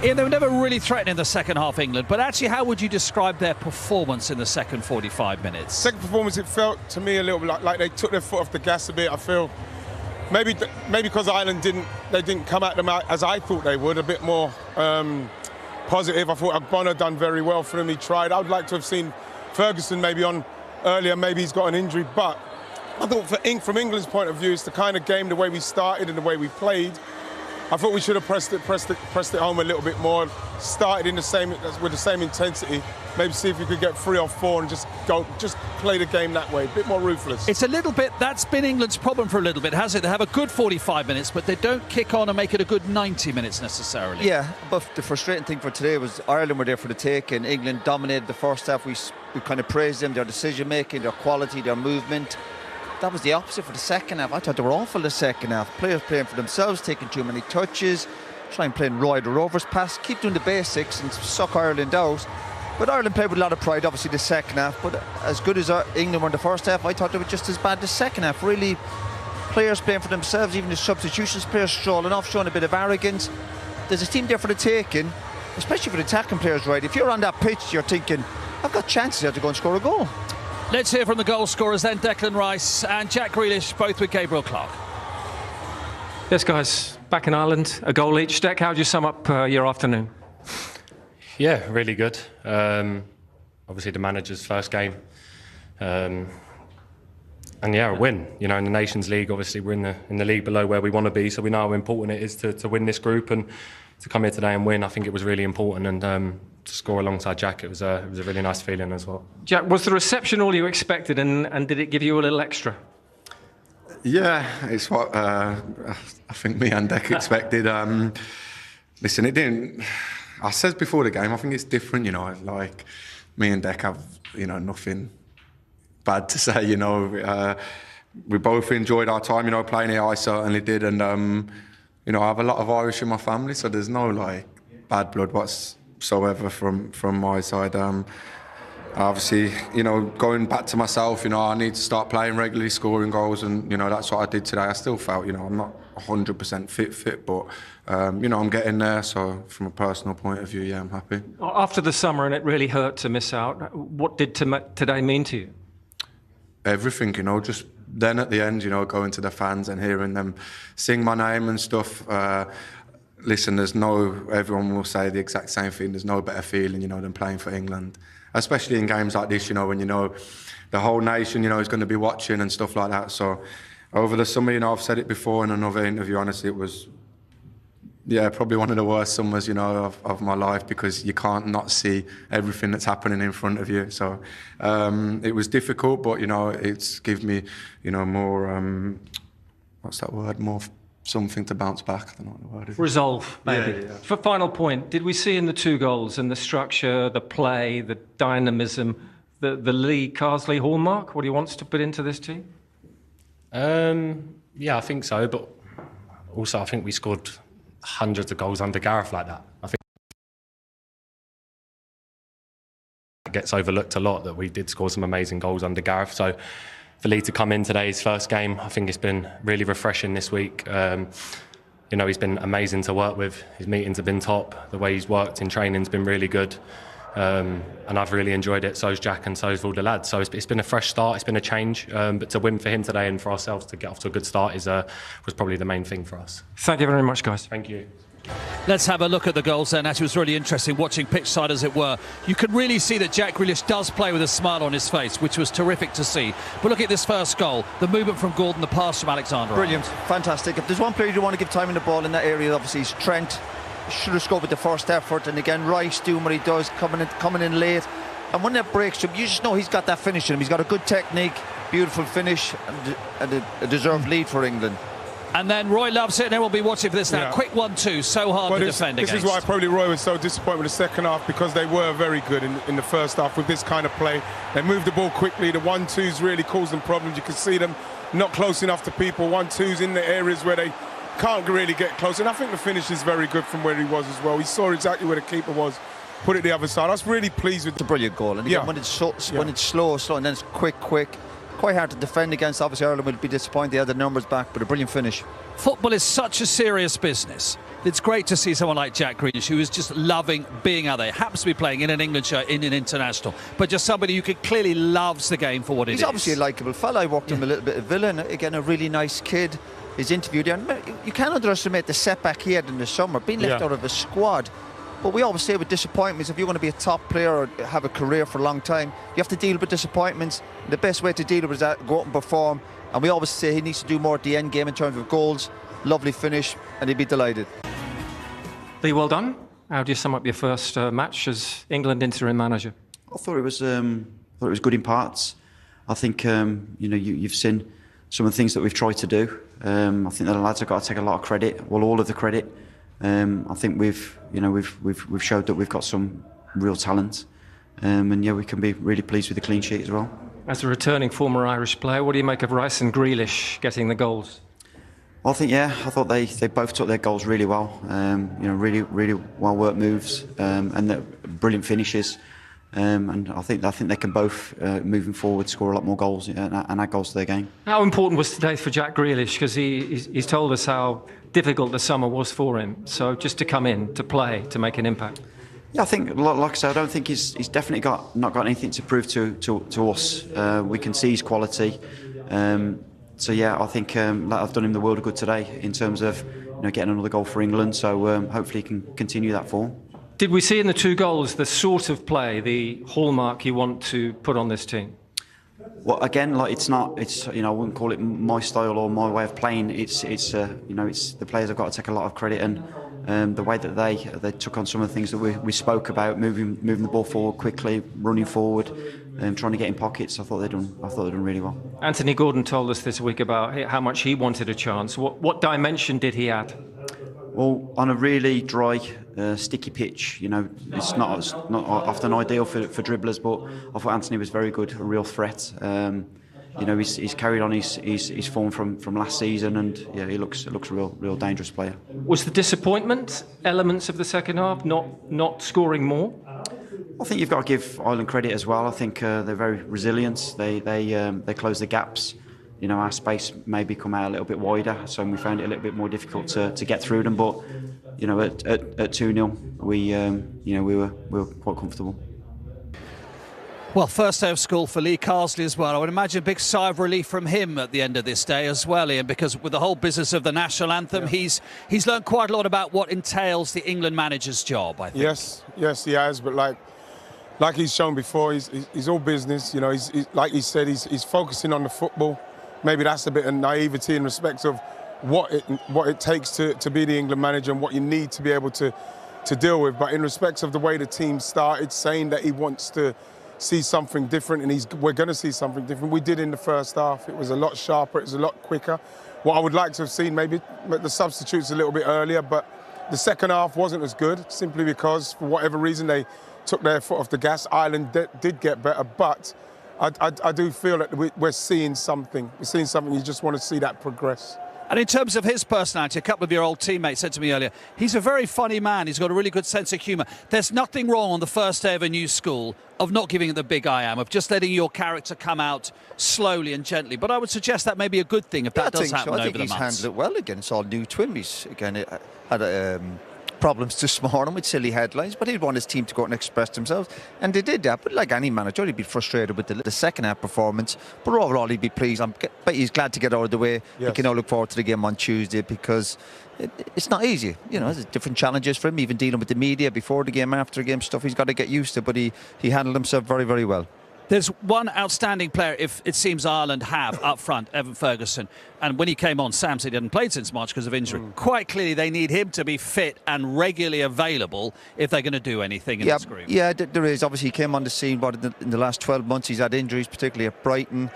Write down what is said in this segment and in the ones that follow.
Ian, they were never really threatening the second half, England, but actually how would you describe their performance in the second 45 minutes? Second performance, it felt to me a little bit like they took their foot off the gas a bit. I feel maybe because Ireland didn't come at them as I thought they would, a bit more positive. I thought Agbonna done very well for him. He tried. I would like to have seen Ferguson maybe on earlier. Maybe he's got an injury, but I thought from England's point of view, it's the kind of game, the way we started and the way we played. I thought we should have pressed it home a little bit more. Started with the same intensity. Maybe see if we could get 3 or 4 and just play the game that way. A bit more ruthless. It's a little bit. That's been England's problem for a little bit, has it? They have a good 45 minutes, but they don't kick on and make it a good 90 minutes necessarily. Yeah, but the frustrating thing for today was Ireland were there for the taking. England dominated the first half. We kind of praised them, their decision making, their quality, their movement. That was the opposite for the second half. I thought they were awful the second half. Players playing for themselves, taking too many touches, trying playing wide rovers pass, keep doing the basics and suck Ireland out. But Ireland played with a lot of pride, obviously, the second half. But as good as England were in the first half, I thought they were just as bad the second half. Really, players playing for themselves, even the substitutions, players strolling off, showing a bit of arrogance. There's a team there for the taking, especially for the attacking players, right? If you're on that pitch, you're thinking, I've got chances here to go and score a goal. Let's hear from the goal scorers then, Declan Rice and Jack Grealish, both with Gabriel Clark. Yes, guys, back in Ireland, a goal each. Deck, how would you sum up your afternoon? Yeah, really good. Obviously the manager's first game. And yeah, a win. You know, in the Nations League, obviously we're in the league below where we want to be, so we know how important it is to win this group, and to come here today and win, I think it was really important, and to score alongside Jack, it was a really nice feeling as well. Jack, was the reception all you expected, and did it give you a little extra? Yeah, it's what I think me and Deck expected. Listen, it didn't. I said before the game, I think it's different. You know, like me and Deck have, you know, nothing bad to say. You know, we both enjoyed our time. You know, playing here, I certainly did, and you know, I have a lot of Irish in my family, so there's no like bad blood whatsoever from my side. Obviously, you know, going back to myself, you know, I need to start playing regularly, scoring goals, and you know, that's what I did today. I still felt, you know, I'm not 100% fit, but you know, I'm getting there. So from a personal point of view, yeah, I'm happy. After the summer, and it really hurt to miss out, what did today mean to you? Everything, you know, just then at the end, you know, going to the fans and hearing them sing my name and stuff. Listen, everyone will say the exact same thing. There's no better feeling, you know, than playing for England. Especially in games like this, you know, when you know the whole nation, you know, is going to be watching and stuff like that. So over the summer, you know, I've said it before in another interview, honestly, it was, yeah, probably one of the worst summers, you know, of my life, because you can't not see everything that's happening in front of you. So it was difficult, but, you know, it's given me, you know, more, what's that word, more something to bounce back. I don't know what the word is. Resolve, maybe. Yeah. For final point, did we see in the 2 goals, and the structure, the play, the dynamism, the Lee Carsley hallmark, what he wants to put into this team? Yeah, I think so, but also I think we scored hundreds of goals under Gareth like that. I think it gets overlooked a lot that we did score some amazing goals under Gareth. So for Lee to come in today's first game, I think it's been really refreshing this week. You know, he's been amazing to work with. His meetings have been top. The way he's worked in training's been really good. And I've really enjoyed it. So's Jack and so's all the lads. So it's been a fresh start. It's been a change. But to win for him today and for ourselves to get off to a good start was probably the main thing for us. Thank you very much, guys. Thank you. Let's have a look at the goals then. Actually, it was really interesting watching pitch side, as it were. You could really see that Jack Grealish does play with a smile on his face, which was terrific to see. But look at this first goal, the movement from Gordon, the pass from Alexander. Brilliant, fantastic. If there's one player you want to give time in the ball in that area, obviously it's Trent. Should have scored with the first effort, and again Rice doing what he does, coming in late. And when that breaks him, you just know he's got that finish in him. He's got a good technique, beautiful finish, and a deserved lead for England. And then Roy loves it, and then we'll be watching for this now. Yeah. Quick 1-2, so hard to defend against. This is why probably Roy was so disappointed with the second half, because they were very good in the first half with this kind of play. They moved the ball quickly. The 1-2s really caused them problems. You can see them not close enough to people. 1-2s in the areas where they can't really get close. And I think the finish is very good from where he was as well. He saw exactly where the keeper was, put it the other side. I was really pleased with the brilliant goal. And again, when it's slow, and then it's quick. Quite hard to defend against. Obviously, Ireland will be disappointed they had the numbers back, but a brilliant finish. football is such a serious business. It's great to see someone like Jack Grealish, who is just loving being out there. Happens to be playing in an England shirt, in an international, but just somebody who clearly loves the game for what it is. He's obviously a likeable fella. I walked him a little bit at Villa, and again, a really nice kid. He's interviewed there. You can't underestimate the setback he had in the summer, being left out of a squad. But we always say with disappointments, if you're going to be a top player or have a career for a long time, you have to deal with disappointments. The best way to deal with it is that go out and perform. And we always say he needs to do more at the end game in terms of goals. Lovely finish, and he'd be delighted. Lee, well done. How do you sum up your first match as England interim manager? I thought it was good in parts. I think you've seen some of the things that we've tried to do. I think the lads have got to take a lot of credit, well, all of the credit. I think we've showed that we've got some real talent, and yeah, we can be really pleased with the clean sheet as well. As a returning former Irish player, what do you make of Rice and Grealish getting the goals? I thought they both took their goals really well. Really well worked moves, and brilliant finishes. And I think they can both, moving forward, score a lot more goals and add goals to their game. How important was today for Jack Grealish? Because he's told us how difficult the summer was for him. So just to come in, to play, to make an impact. Yeah, I think, like I said, I don't think he's definitely not got anything to prove to us. We can see his quality. So yeah, I think that I've done him the world of good today in terms of getting another goal for England. So hopefully he can continue that form. Did we see in the 2 goals the sort of play, the hallmark you want to put on this team? Well, again, I wouldn't call it my style or my way of playing. It's the players have got to take a lot of credit, and the way that they took on some of the things that we spoke about, moving the ball forward quickly, running forward, trying to get in pockets. I thought they'd done really well. Anthony Gordon told us this week about how much he wanted a chance. What dimension did he add? Well, on a really dry, sticky pitch, it's not often ideal for dribblers, but I thought Anthony was very good, a real threat. He's carried on his form from last season, and yeah, he looks a real dangerous player. Was the disappointment elements of the second half not scoring more? I think you've got to give Ireland credit as well. I think they're very resilient. They close the gaps. Our space maybe come out a little bit wider, so we found it a little bit more difficult to get through them. But at 2-0, we were quite comfortable. Well, first day of school for Lee Carsley as well. I would imagine a big sigh of relief from him at the end of this day as well, Ian, because with the whole business of the national anthem, he's learned quite a lot about what entails the England manager's job, I think. Yes, he has. But like he's shown before, he's all business. He's like he said, he's focusing on the football. Maybe that's a bit of naivety in respect of what it takes to be the England manager and what you need to be able to deal with. But in respect of the way the team started, saying that he wants to see something different, and we're going to see something different. We did in the first half. It was a lot sharper. It was a lot quicker. What I would like to have seen, maybe the substitutes a little bit earlier, but the second half wasn't as good, simply because for whatever reason they took their foot off the gas. Ireland did get better, but I do feel that we're seeing something. We're seeing something. You just want to see that progress. And in terms of his personality, a couple of your old teammates said to me earlier, he's a very funny man. He's got a really good sense of humour. There's nothing wrong on the first day of a new school of not giving it the big I am, of just letting your character come out slowly and gently. But I would suggest that may be a good thing if that does happen over the months. I think he's handled it well again. It's all new to him. He's, again, had problems this morning with silly headlines, but he'd want his team to go out and express themselves, and they did that. But like any manager, he'd be frustrated with the second half performance, but overall he'd be pleased. But he's glad to get out of the way. Yes. He can now look forward to the game on Tuesday, because it's not easy. There's different challenges for him, even dealing with the media before the game, after the game, stuff he's got to get used to, but he handled himself very, very well. There's one outstanding player, if it seems Ireland have up front, Evan Ferguson. And when he came on, Sam said he hadn't played since March because of injury. Quite clearly, they need him to be fit and regularly available if they're going to do anything in this group. Yeah, there is. Obviously, he came on the scene, but in the last 12 months, he's had injuries, particularly at Brighton.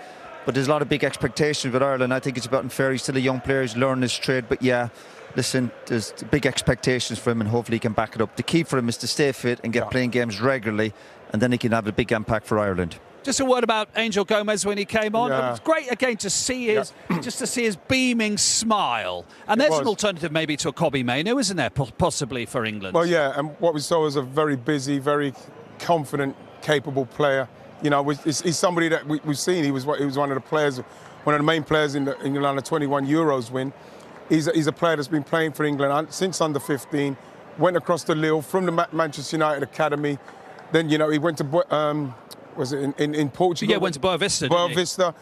But there's a lot of big expectations with Ireland. I think it's about unfair. He's still a young player. He's learning his trade. But yeah, listen, there's big expectations for him, and hopefully he can back it up. The key for him is to stay fit and get playing games regularly, and then he can have a big impact for Ireland. Just a word about Angel Gomez when he came on. Yeah. It was great again to see his beaming smile. And there's an alternative maybe to a Kobbie Mainoo, isn't there, possibly for England? Well, yeah, and what we saw was a very busy, very confident, capable player. He's somebody that we've seen. He was one of the players, one of the main players in the under-21 Euros win. He's a player that's been playing for England since under 15. Went across to Lille from the Manchester United academy. Then he went to was it in Portugal? Yeah, went to Boa Vista. Boa Vista.